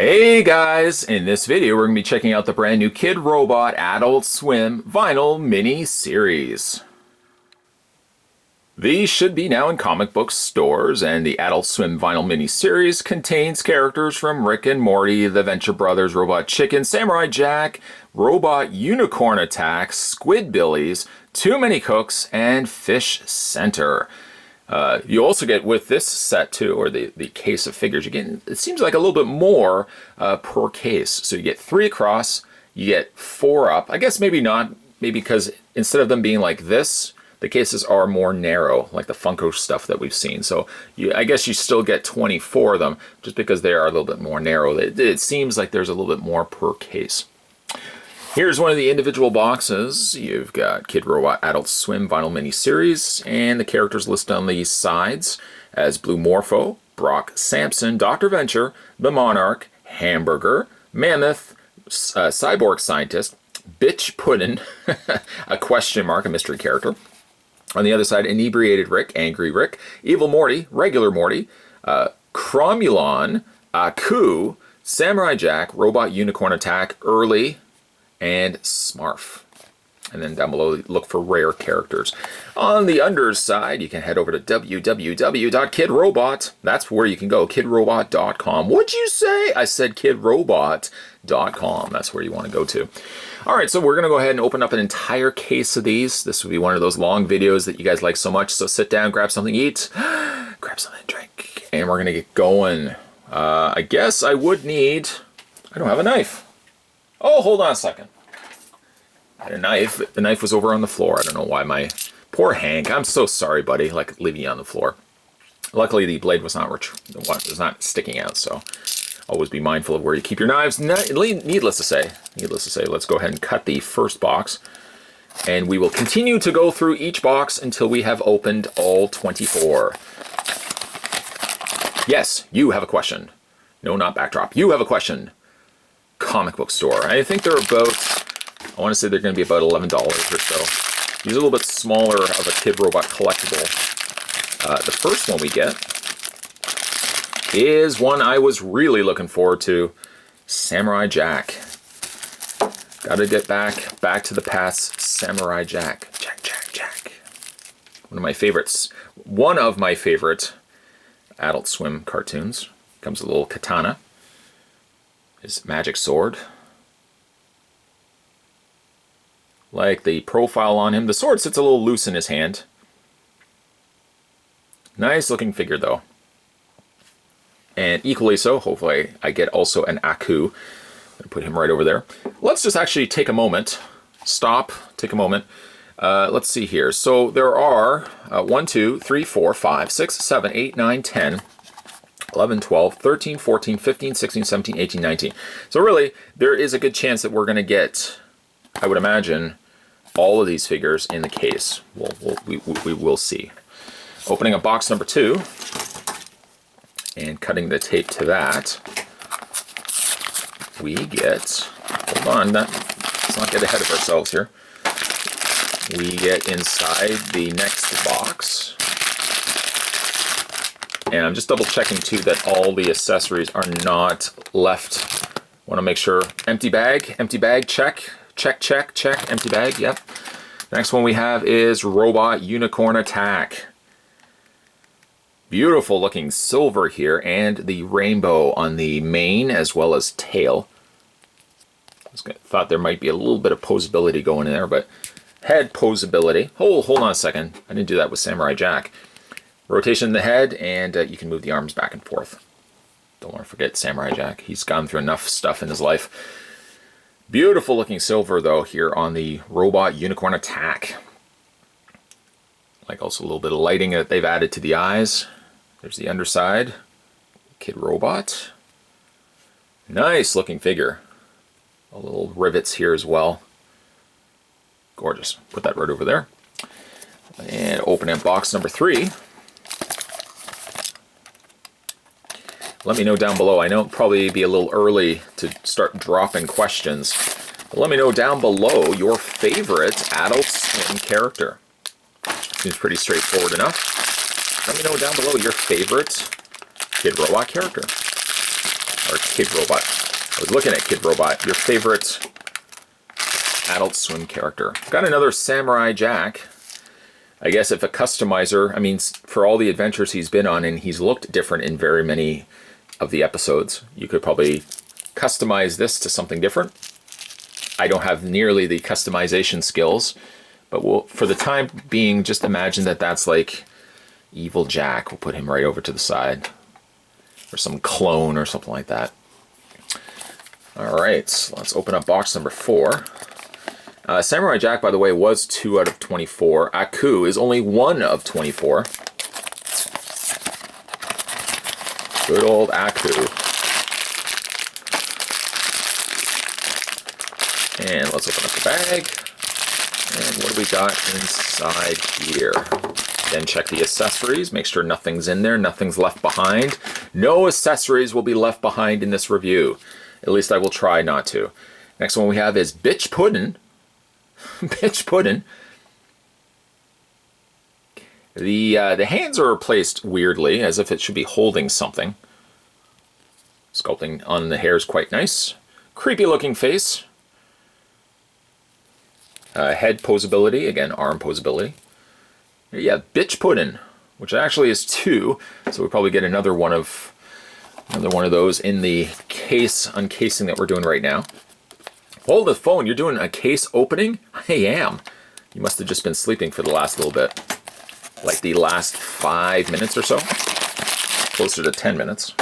Hey guys! In this video we're going to be checking out the brand new Kidrobot Adult Swim vinyl mini-series. These should be now in comic book stores, and the Adult Swim vinyl mini-series contains characters from Rick and Morty, the Venture Brothers, Robot Chicken, Samurai Jack, Robot Unicorn Attack, Squidbillies, Too Many Cooks, and Fish Center. You also get with this set too, or the case of figures, you get, it seems like a little bit more per case. So you get 3 across, you get 4 up. I guess maybe not, maybe because instead of them being like this, the cases are more narrow, like the Funko stuff that we've seen. So I guess you still get 24 of them, just because they are a little bit more narrow. It seems like there's a little bit more per case. Here's one of the individual boxes. You've got Kidrobot Adult Swim Vinyl Mini-Series, and the characters listed on the sides as Blue Morpho, Brock Samson, Dr. Venture, the Monarch, Hamburger, Mammoth, Cyborg Scientist, Bitch Puddin', a question mark, a mystery character. On the other side, Inebriated Rick, Angry Rick, Evil Morty, Regular Morty, Cromulon, Aku, Samurai Jack, Robot Unicorn Attack, Early, and Smarf. And then down below, look for rare characters. On the underside, you can head over to www.kidrobot. That's where you can go, kidrobot.com. What'd you say? I said kidrobot.com. That's where you want to go to. All right, so we're going to go ahead and open up an entire case of these. This will be one of those long videos that you guys like so much. So sit down, grab something to eat, grab something to drink, and we're going to get going. I guess I would need... I don't have a knife. Oh, hold on a second. I had a knife. The knife was over on the floor. I don't know why my... Poor Hank. I'm so sorry, buddy. Like, leaving you on the floor. Luckily, the blade was not sticking out, so always be mindful of where you keep your knives. Needless to say, let's go ahead and cut the first box. And we will continue to go through each box until we have opened all 24. Yes, you have a question. No, not backdrop. You have a question. Comic book store. I think they're about, I want to say they're going to be about $11 or so. These are a little bit smaller of a Kidrobot collectible. The first one we get is one I was really looking forward to, Samurai Jack. Gotta get back to the past, Samurai Jack. Jack. One of my favorites. One of my favorite Adult Swim cartoons. Comes with a little katana. His magic sword. Like the profile on him. The sword sits a little loose in his hand. Nice looking figure though. And equally so, hopefully I get also an Aku. I'm going to put him right over there. Let's just actually take a moment. Stop, take a moment. Let's see here. So there are 1, 2, 3, 4, 5, 6, 7, 8, 9, 10... 11, 12, 13, 14, 15, 16, 17, 18, 19. So really, there is a good chance that we're going to get, I would imagine, all of these figures in the case. We will see. Opening up box number 2 and cutting the tape to that, we get, hold on, let's not get ahead of ourselves here. We get inside the next box. And I'm just double checking too that all the accessories are not left. Want to make sure. Empty bag, check, empty bag, yep. Next one we have is Robot Unicorn Attack. Beautiful looking silver here, and the rainbow on the mane as well as tail. Thought there might be a little bit of posability going in there, but head posability. Hold on a second. I didn't do that with Samurai Jack. Rotation in the head, and you can move the arms back and forth. Don't want to forget Samurai Jack. He's gone through enough stuff in his life. Beautiful looking silver, though, here on the Robot Unicorn Attack. Like also a little bit of lighting that they've added to the eyes. There's the underside. Kidrobot. Nice looking figure. A little rivets here as well. Gorgeous. Put that right over there. And open up box number 3. Let me know down below. I know it'll probably be a little early to start dropping questions. But let me know down below your favorite Adult Swim character. Seems pretty straightforward enough. Let me know down below your favorite Kidrobot character. or Kidrobot. I was looking at Kidrobot, your favorite Adult Swim character. Got another Samurai Jack. I guess if a customizer, I mean, for all the adventures he's been on, and he's looked different in very many of the episodes, you could probably customize this to something different. I don't have nearly the customization skills, but we'll, for the time being, just imagine that that's like Evil Jack. We'll put him right over to the side. Or some clone or something like that. Alright, so let's open up box number 4. Samurai Jack, by the way, was 2 out of 24. Aku is only 1 of 24. Good old Aku. And let's open up the bag. And what do we got inside here? Then check the accessories, make sure nothing's in there, nothing's left behind. No accessories will be left behind in this review. At least I will try not to. Next one we have is Bitch Puddin'. Bitch Puddin'. The hands are placed weirdly, as if it should be holding something. Sculpting on the hair is quite nice. Creepy looking face. Head posability, again, arm posability. Here you have Bitch Puddin', which actually is 2, so we'll probably get another one of those in the case uncasing that we're doing right now. Hold the phone, you're doing a case opening? I am. You must have just been sleeping for the last little bit. Like the last 5 minutes or so. Closer to 10 minutes.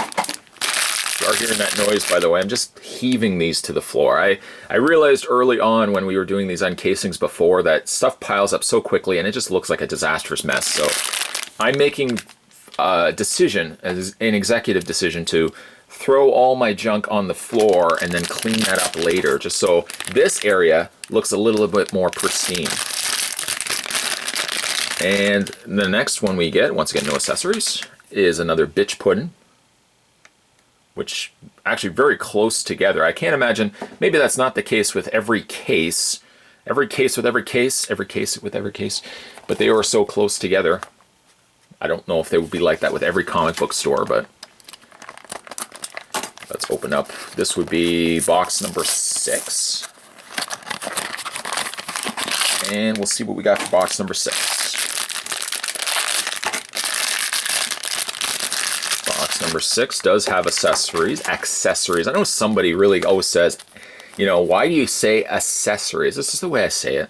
You are hearing that noise, by the way. I'm just heaving these to the floor. I realized early on when we were doing these uncasings before that stuff piles up so quickly and it just looks like a disastrous mess. So I'm making a decision, as an executive decision, to throw all my junk on the floor and then clean that up later, just so this area looks a little bit more pristine. And the next one we get, once again no accessories, is another Bitch Puddin', which actually very close together. I can't imagine, maybe that's not the case with every case with every case with every case, but they are so close together. I don't know if they would be like that with every comic book store, but let's open up. This would be box number 6. And we'll see what we got for box number 6. Box number 6 does have accessories. I know somebody really always says, you know, why do you say accessories? This is the way I say it.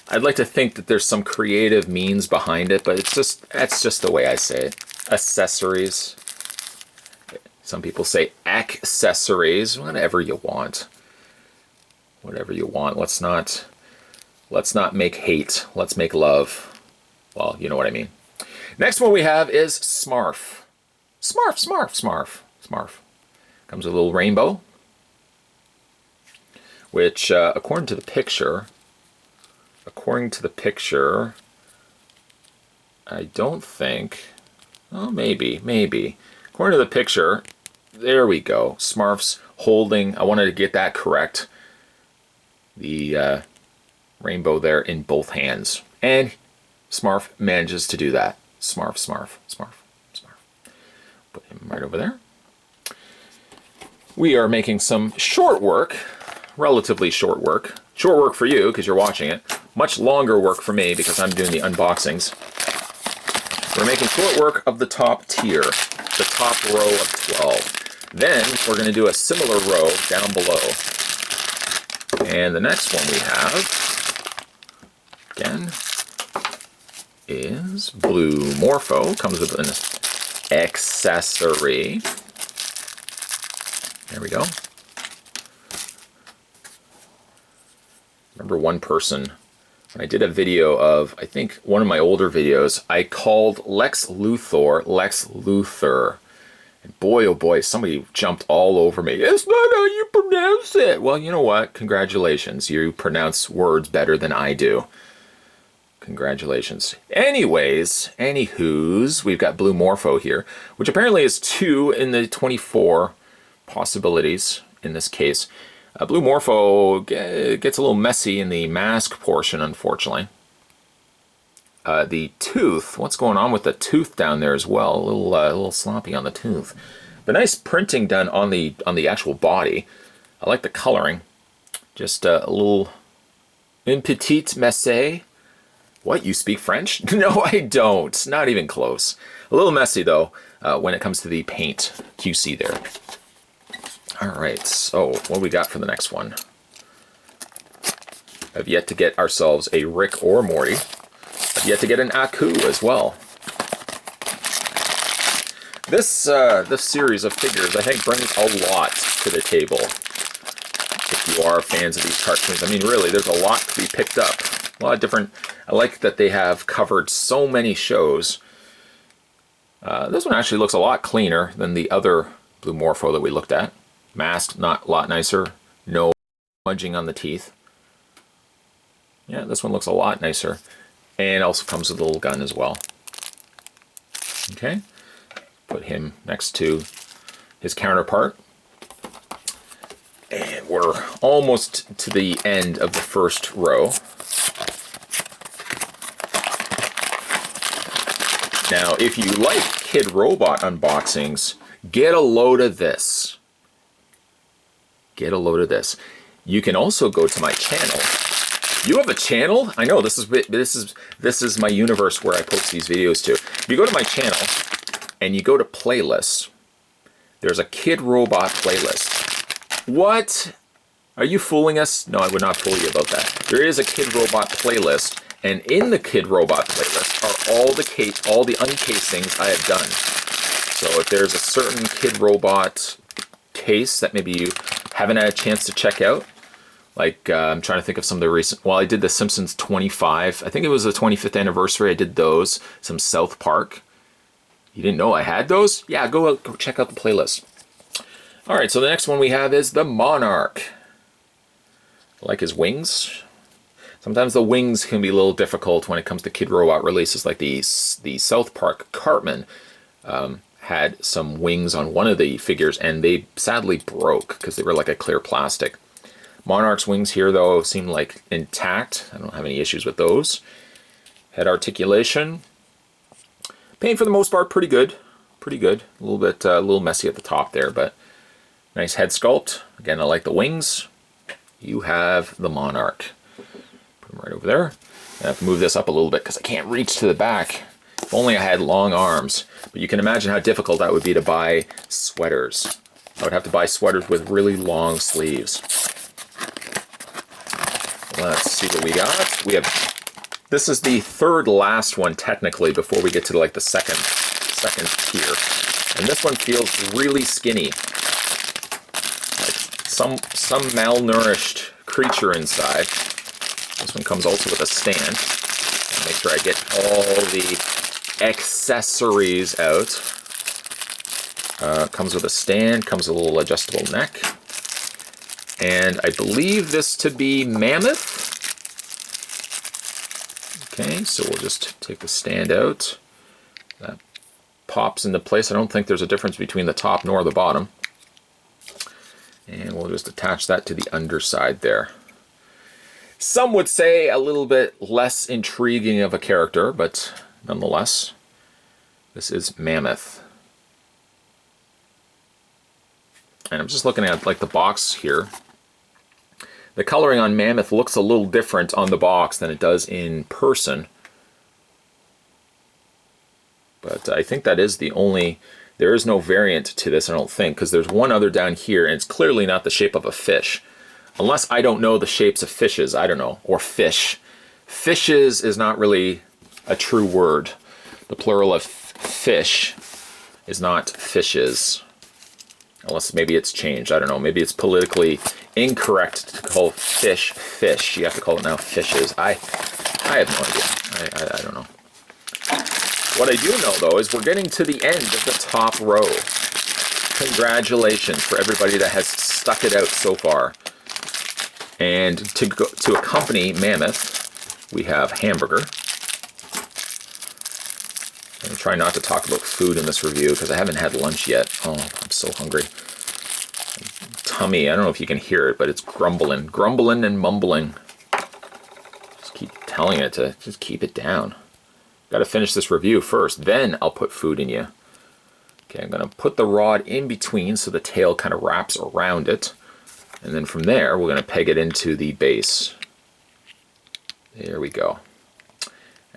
I'd like to think that there's some creative means behind it, but that's just the way I say it. Accessories. Some people say accessories. Whatever you want. Whatever you want. Let's not make hate. Let's make love. Well, you know what I mean. Next one we have is Smarf. Smarf. Comes with a little rainbow, which according to the picture, I don't think, oh, maybe. According to the picture, there we go. Smarf's holding, I wanted to get that correct, the rainbow there in both hands. And Smarf manages to do that. Smarf. Put him right over there. We are making some short work, relatively short work. Short work for you because you're watching it. Much longer work for me because I'm doing the unboxings. We're making short work of the top tier, the top row of 12. Then we're going to do a similar row down below. And the next one we have, again, is Blue Morpho. Comes with an accessory. There we go. Remember one person, when I did a video of, I think one of my older videos, I called Lex Luthor Lex Luthor. And boy, oh boy, somebody jumped all over me. It's not how you pronounce it. Well, you know what? Congratulations. You pronounce words better than I do. Congratulations. Anyways, anywhoos, we've got Blue Morpho here, which apparently is 2 in the 24 possibilities in this case. Blue Morpho gets a little messy in the mask portion, unfortunately. The tooth, what's going on with the tooth down there as well? A little sloppy on the tooth. But nice printing done on the actual body. I like the coloring. Just a little une petite messe. What, you speak French? No, I don't. Not even close. A little messy, though, when it comes to the paint QC there. All right, so what we got for the next one? I've yet to get ourselves a Rick or Morty. I've yet to get an Aku as well. This series of figures, I think, brings a lot to the table. If you are fans of these cartoons, I mean, really, there's a lot to be picked up. A lot of different. I like that they have covered so many shows. This one actually looks a lot cleaner than the other Blue Morpho that we looked at. Masked, not a lot nicer. No smudging on the teeth. Yeah, this one looks a lot nicer. And also comes with a little gun as well. Okay. Put him next to his counterpart. And we're almost to the end of the first row. Now, if you like Kidrobot unboxings, get a load of this. Get a load of this. You can also go to my channel. You have a channel? I know this is my universe where I post these videos to. If you go to my channel and you go to playlists, there's a Kidrobot playlist. What? Are you fooling us? No, I would not fool you about that. There is a Kidrobot playlist, and in the Kidrobot playlist are all the uncasings I have done. So if there's a certain Kidrobot case that maybe you haven't had a chance to check out, like I'm trying to think of some of the recent, well, I did the Simpsons 25, I think it was the 25th anniversary, I did those, some South Park. You didn't know I had those? Yeah, go check out the playlist. All right, so the next one we have is the Monarch. I like his wings. Sometimes the wings can be a little difficult when it comes to Kidrobot releases, like the South Park Cartman had some wings on one of the figures, and they sadly broke because they were like a clear plastic. Monarch's wings here, though, seem like intact. I don't have any issues with those. Head articulation. Paint for the most part, pretty good. Pretty good. A little messy at the top there, but nice head sculpt. Again, I like the wings. You have the Monarch. Put him right over there. I have to move this up a little bit because I can't reach to the back. If only I had long arms. But you can imagine how difficult that would be to buy sweaters. I would have to buy sweaters with really long sleeves. Let's see what we got. We have, this is the third last one technically before we get to like the second tier. And this one feels really skinny. Like some malnourished creature inside. This one comes also with a stand. I'll make sure I get all the accessories out. Comes with a stand, comes with a little adjustable neck. And I believe this to be Mammoth. Okay, so we'll just take the stand out. That pops into place. I don't think there's a difference between the top nor the bottom. And we'll just attach that to the underside there. Some would say a little bit less intriguing of a character, but nonetheless, this is Mammoth. And I'm just looking at like the box here. The coloring on Mammoth looks a little different on the box than it does in person. But I think that is the only, there is no variant to this, I don't think, because there's one other down here, and it's clearly not the shape of a fish. Unless I don't know the shapes of fishes, I don't know, or fish. Fishes is not really a true word. The plural of fish is not fishes. Unless maybe it's changed, I don't know. Maybe it's politically incorrect to call fish fish. You have to call it now fishes. I have no idea. I don't know. What I do know, though, is we're getting to the end of the top row. Congratulations for everybody that has stuck it out so far. And to accompany Mammoth, we have Hamburger. I'm try not to talk about food in this review because I haven't had lunch yet. Oh, I'm so hungry. Tummy, I don't know if you can hear it, but it's grumbling and mumbling. Just keep telling it to just keep it down. Got to finish this review first, then I'll put food in you. Okay, I'm going to put the rod in between so the tail kind of wraps around it. And then from there, we're going to peg it into the base. There we go.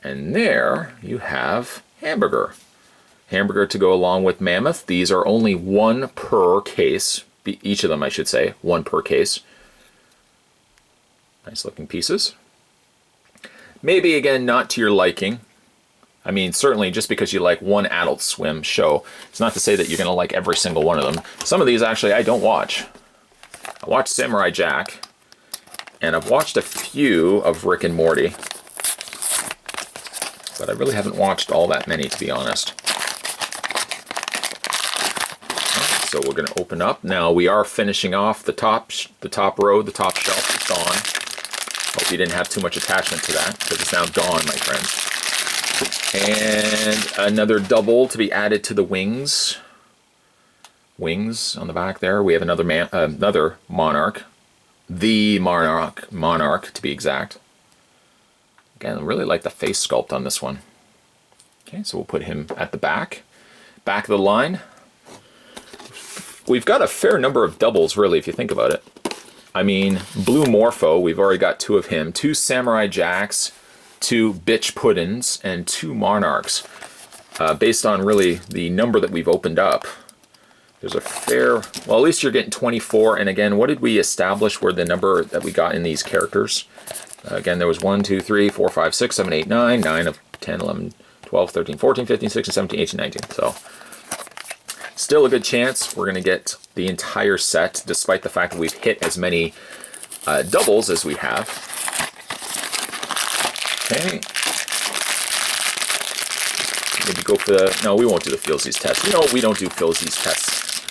And there you have Hamburger. Hamburger to go along with Mammoth. These are only one per case. Each of them, I should say. One per case. Nice looking pieces. Maybe, again, not to your liking. I mean, certainly just because you like one Adult Swim show, it's not to say that you're going to like every single one of them. Some of these, actually, I don't watch. I watched Samurai Jack, and I've watched a few of Rick and Morty, but I really haven't watched all that many, to be honest. So we're going to open up. Now we are finishing off the top row, the top shelf. It's gone. Hope you didn't have too much attachment to that, because it's now gone, my friends. And another double to be added to the wings. Wings on the back there. We have another Monarch. The Monarch to be exact. Again, I really like the face sculpt on this one. Okay, so we'll put him at the back. Back of the line. We've got a fair number of doubles, really, if you think about it. I mean, Blue Morpho, we've already got 2 of him. 2 Samurai Jacks, 2 Bitch Puddins, and 2 Monarchs. Based on really the number that we've opened up, there's a fair, well, at least you're getting 24. And again, what did we establish were the number that we got in these characters? Again, there was 1, 2, 3, 4, 5, 6, 7, 8, 9, 9 of 10, 11, 12, 13, 14, 15, 16, 17, 18, 19. So still a good chance we're going to get the entire set, despite the fact that we've hit as many doubles as we have. Okay. Maybe go for the... No, we won't do the Feelsies test. You know, we don't do Feelsies tests.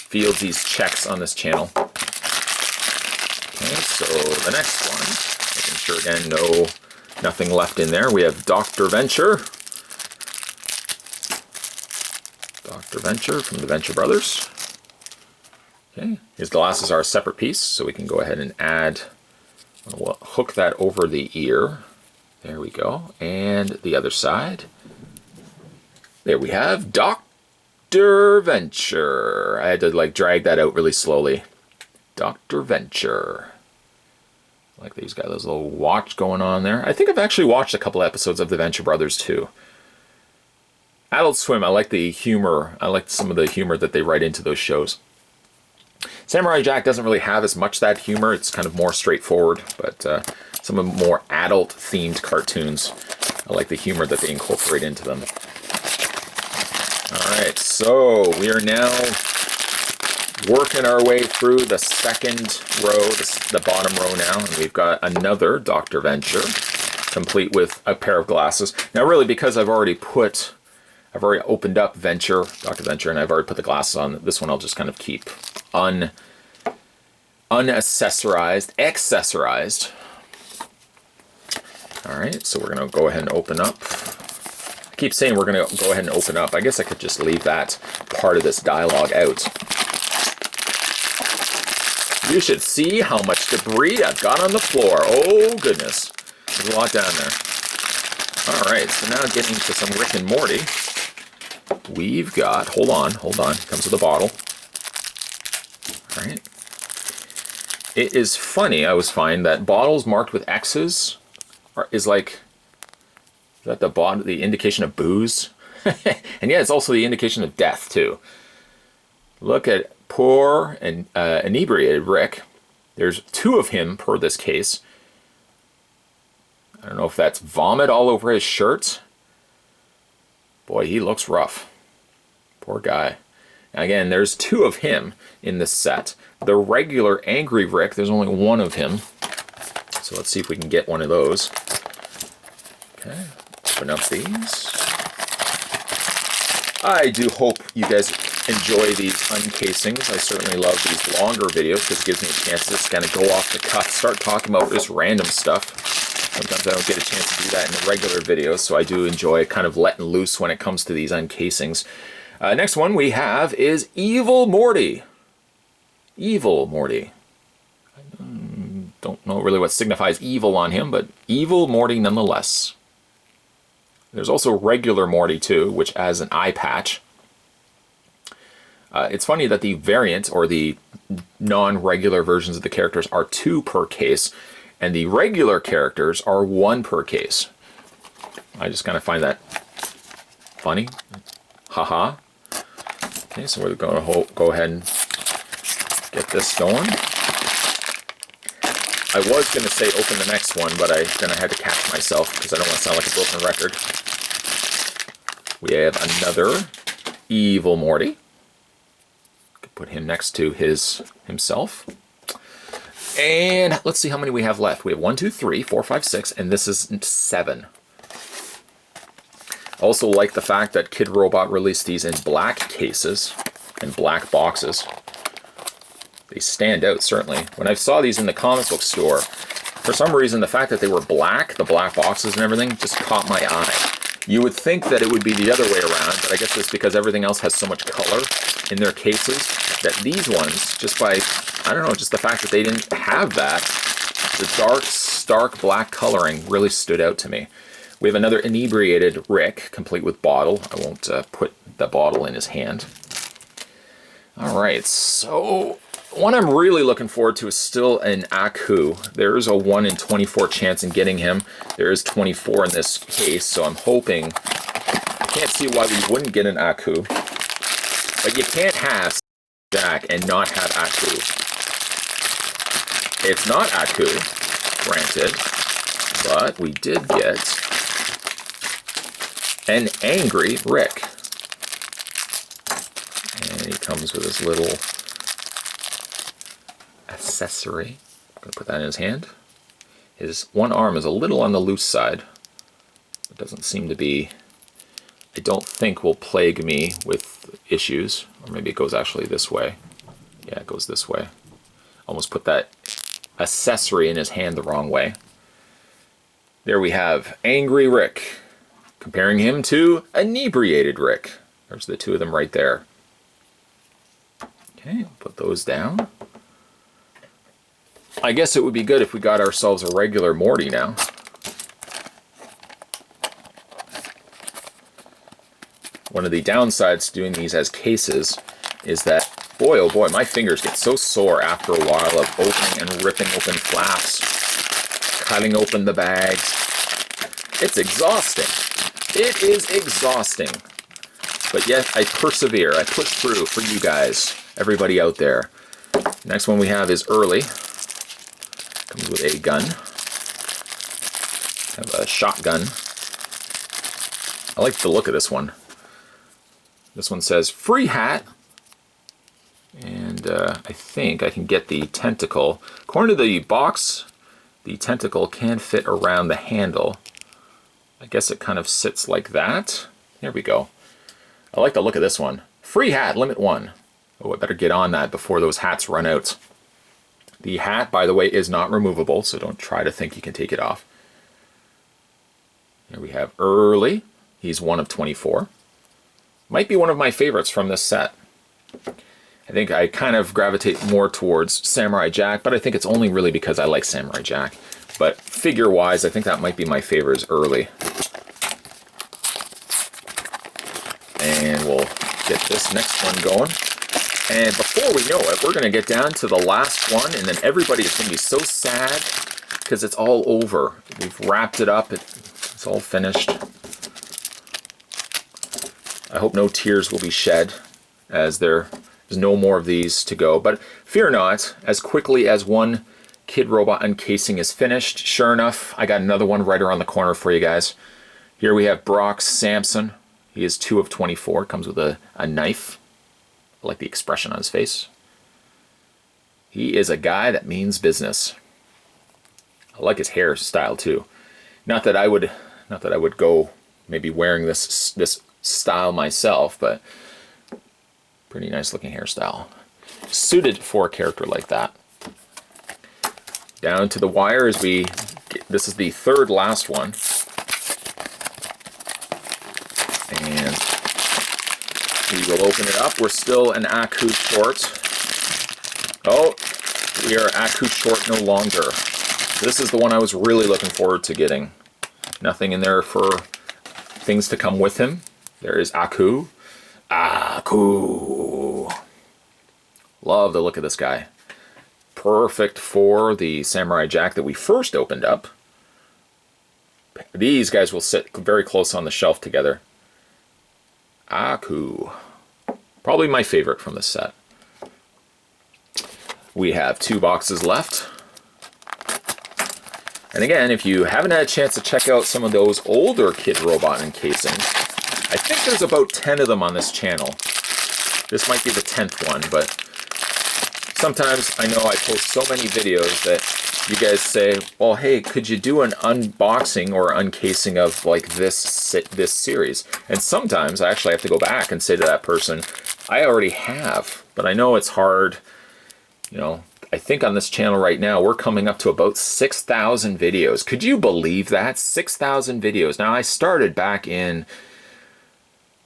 Feelsies checks on this channel. Okay, so the next one. Making sure, again, nothing left in there. We have Dr. Venture. Dr. Venture from the Venture Brothers. Okay, his glasses are a separate piece, so we can go ahead and add... We'll hook that over the ear. There we go. And the other side. There we have Dr. Venture. I had to like drag that out really slowly. Dr. Venture. Like these guys, there's a little watch going on there. I think I've actually watched a couple episodes of the Venture Brothers too. Adult Swim, I like the humor. I like some of the humor that they write into those shows. Samurai Jack doesn't really have as much that humor. It's kind of more straightforward, but some of the more adult-themed cartoons, I like the humor that they incorporate into them. Alright, so we are now working our way through the second row, the bottom row now, and we've got another Dr. Venture, complete with a pair of glasses. Now really, because I've already opened up Dr. Venture, and I've already put the glasses on, this one I'll just kind of keep accessorized. Alright, so we're going to go ahead and open up. I keep saying we're going to go ahead and open up. I guess I could just leave that part of this dialogue out. You should see how much debris I've got on the floor. Oh, goodness. There's a lot down there. Alright, so now getting to some Rick and Morty. We've got, hold on, comes with a bottle. Alright. It is funny, I always find, that bottles marked with X's is like, is that the indication of booze? And yeah, it's also the indication of death, too. Look at poor and inebriated Rick. There's 2 of him per this case. I don't know if that's vomit all over his shirt. Boy, he looks rough. Poor guy. Again, there's 2 of him in this set. The regular Angry Rick, there's only 1 of him. So let's see if we can get one of those. Okay, open up these. I do hope you guys enjoy these uncasings. I certainly love these longer videos because it gives me a chance to just kind of go off the cuff, start talking about this random stuff. Sometimes I don't get a chance to do that in the regular videos, so I do enjoy kind of letting loose when it comes to these uncasings. Next one we have is Evil Morty. Evil Morty. I don't know really what signifies evil on him, but Evil Morty nonetheless. There's also regular Morty too, which has an eye patch. It's funny that the variant or the non-regular versions of the characters are 2 per case, and the regular characters are 1 per case. I just kind of find that funny. Haha. Okay, so we're going to go ahead and get this going. I was going to say open the next one, but then I had to catch myself because I don't want to sound like a broken record. We have another evil Morty. Put him next to himself. And let's see how many we have left. We have 1, 2, 3, 4, 5, 6, and this is 7. Also like the fact that Kidrobot released these in black cases and black boxes. They stand out, certainly. When I saw these in the comic book store, for some reason the fact that they were black, the black boxes and everything, just caught my eye. You would think that it would be the other way around, but I guess it's because everything else has so much color in their cases that these ones, just by, I don't know, just the fact that they didn't have that, the dark, stark black coloring really stood out to me. We have another inebriated Rick, complete with bottle. I won't put the bottle in his hand. All right, so one I'm really looking forward to is still an Aku. There is a 1 in 24 chance in getting him. There is 24 in this case, so I'm hoping. I can't see why we wouldn't get an Aku. But you can't have Jack and not have Aku. It's not Aku, granted, but we did get an angry Rick. And he comes with his little accessory. I'm going to put that in his hand. His one arm is a little on the loose side. It doesn't seem to be, I don't think will plague me with issues. Or maybe it goes actually this way. Yeah, it goes this way. Almost put that accessory in his hand the wrong way. There we have Angry Rick. Comparing him to Inebriated Rick. There's the 2 of them right there. Okay, put those down. I guess it would be good if we got ourselves a regular Morty now. One of the downsides to doing these as cases is that, boy oh boy, my fingers get so sore after a while of opening and ripping open flaps, cutting open the bags. It's exhausting. It is exhausting. But yet I persevere. I push through for you guys, everybody out there. Next one we have is Early. Comes with a gun. Kind of a shotgun. I like the look of this one. This one says free hat. And I think I can get the tentacle. According to the box, the tentacle can fit around the handle. I guess it kind of sits like that. There we go. I like the look of this one. Free hat, limit 1. Oh, I better get on that before those hats run out. The hat, by the way, is not removable, so don't try to think you can take it off. Here we have Early. He's 1 of 24. Might be one of my favorites from this set. I think I kind of gravitate more towards Samurai Jack, but I think it's only really because I like Samurai Jack. But figure-wise, I think that might be my favorite is Early. And we'll get this next one going. And before we know it, we're going to get down to the last one, and then everybody is going to be so sad because it's all over. We've wrapped it up. It's all finished. I hope no tears will be shed as there's no more of these to go. But fear not, as quickly as one Kidrobot uncasing is finished, sure enough, I got another one right around the corner for you guys. Here we have Brock's Samson. He is 2 of 24. Comes with a knife. I like the expression on his face. He is a guy that means business. I like his hairstyle too. Not that I would go maybe wearing this style myself, but pretty nice looking hairstyle. Suited for a character like that. Down to the wire as this is the third last one. And we will open it up. We're still an Aku short. Oh, we are Aku short no longer. This is the one I was really looking forward to getting. Nothing in there for things to come with him. There is Aku. Aku. Love the look of this guy. Perfect for the Samurai Jack that we first opened up. These guys will sit very close on the shelf together. Aku. Probably my favorite from this set. We have 2 boxes left. And again, if you haven't had a chance to check out some of those older Kidrobot encasings, I think there's about 10 of them on this channel. This might be the 10th one, but sometimes I know I post so many videos that you guys say, well, hey, could you do an unboxing or uncasing of like this series? And sometimes I actually have to go back and say to that person, I already have, but I know it's hard. You know, I think on this channel right now, we're coming up to about 6,000 videos. Could you believe that? 6,000 videos. Now, I started back in,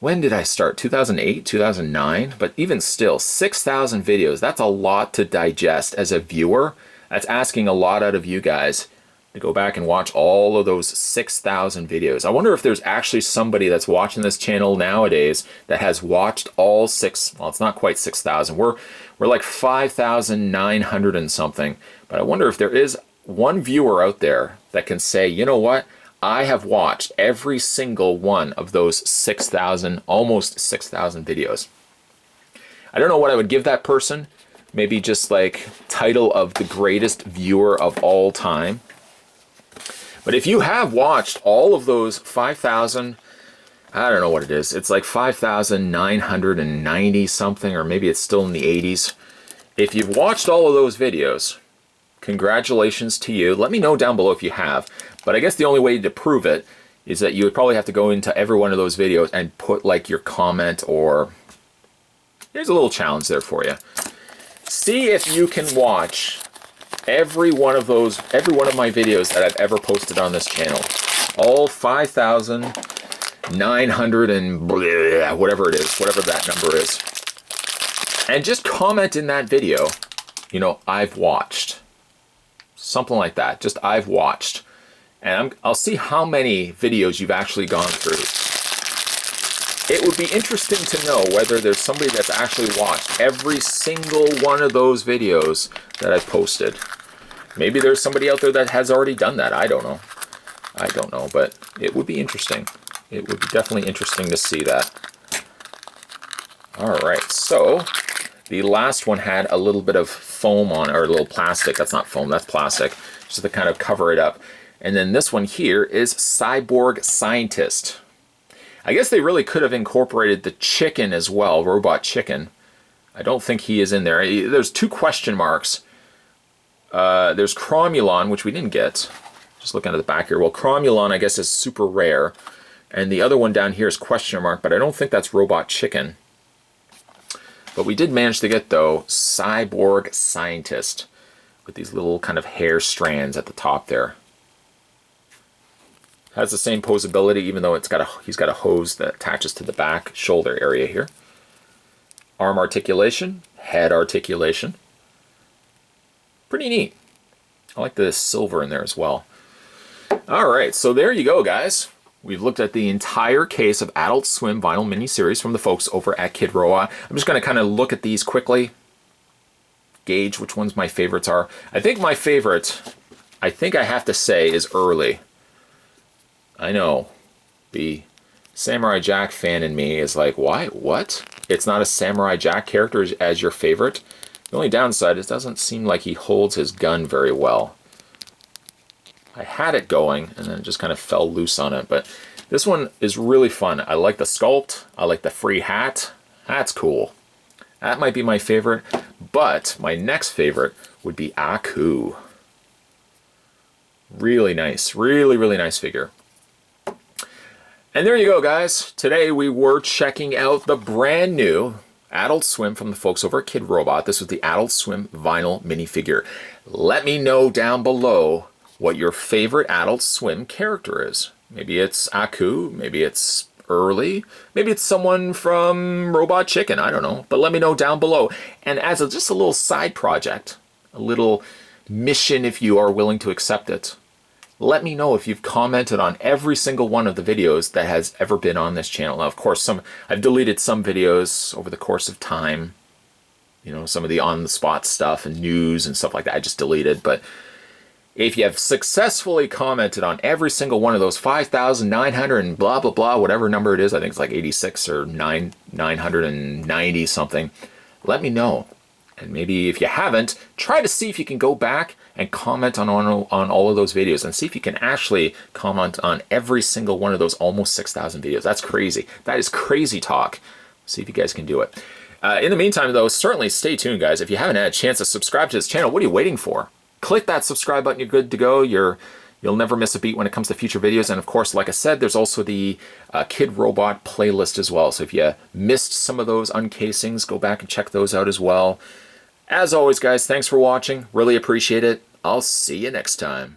when did I start? 2008, 2009? But even still, 6,000 videos. That's a lot to digest as a viewer. That's asking a lot out of you guys to go back and watch all of those 6,000 videos. I wonder if there's actually somebody that's watching this channel nowadays that has watched all well, it's not quite 6,000. We're like 5,900 and something. But I wonder if there is one viewer out there that can say, you know what? I have watched every single one of those 6,000, almost 6,000 videos. I don't know what I would give that person. Maybe just like title of the greatest viewer of all time. But if you have watched all of those 5,000, I don't know what it is. It's like 5,990 something, or maybe it's still in the 80s. If you've watched all of those videos, congratulations to you. Let me know down below if you have. But I guess the only way to prove it is that you would probably have to go into every one of those videos and put like your comment, or here's a little challenge there for you. See if you can watch every one of my videos that I've ever posted on this channel. All 5,900 and whatever it is, whatever that number is. And just comment in that video, you know, I've watched. Something like that. Just I've watched. And I'll see how many videos you've actually gone through. It would be interesting to know whether there's somebody that's actually watched every single one of those videos that I've posted. Maybe there's somebody out there that has already done that. I don't know. I don't know, but it would be interesting. It would be definitely interesting to see that. All right, so the last one had a little bit of foam on it, or a little plastic. That's not foam, that's plastic, just to kind of cover it up. And then this one here is Cyborg Scientist. I guess they really could have incorporated the chicken as well, Robot Chicken. I don't think he is in there. There's 2 question marks. There's Cromulon, which we didn't get. Just looking at the back here. Well, Cromulon, I guess, is super rare. And the other one down here is question mark, but I don't think that's Robot Chicken. But we did manage to get, though, Cyborg Scientist with these little kind of hair strands at the top there. Has the same posability, even though he's got a hose that attaches to the back shoulder area here. Arm articulation, head articulation. Pretty neat. I like the silver in there as well. All right, so there you go, guys. We've looked at the entire case of Adult Swim vinyl miniseries from the folks over at Kidrobot. I'm just going to kind of look at these quickly, gauge which ones my favorites are. I think my favorite, I have to say, is Early. I know, the Samurai Jack fan in me is like, why? What? It's not a Samurai Jack character as your favorite? The only downside is it doesn't seem like he holds his gun very well. I had it going, and then it just kind of fell loose on it. But this one is really fun. I like the sculpt. I like the free hat. That's cool. That might be my favorite. But my next favorite would be Aku. Really nice. Really, really nice figure. And there you go, guys. Today we were checking out the brand new Adult Swim from the folks over at Kidrobot. This was the Adult Swim vinyl minifigure. Let me know down below what your favorite Adult Swim character is. Maybe it's Aku, maybe it's Early, maybe it's someone from Robot Chicken, I don't know. But let me know down below. And as just a little side project, a little mission if you are willing to accept it, let me know if you've commented on every single one of the videos that has ever been on this channel. Now, of course, I've deleted some videos over the course of time. You know, some of the on-the-spot stuff and news and stuff like that I just deleted. But if you have successfully commented on every single one of those 5,900 and blah, blah, blah, whatever number it is, I think it's like 86 or 990 something, let me know. And maybe if you haven't, try to see if you can go back and comment on all of those videos and see if you can actually comment on every single one of those almost 6,000 videos. That's crazy. That is crazy talk. See if you guys can do it. In the meantime, though, certainly stay tuned, guys. If you haven't had a chance to subscribe to this channel, what are you waiting for? Click that subscribe button. You're good to go. You'll never miss a beat when it comes to future videos. And of course, like I said, there's also the Kidrobot playlist as well. So if you missed some of those uncasings, go back and check those out as well. As always, guys, thanks for watching. Really appreciate it. I'll see you next time.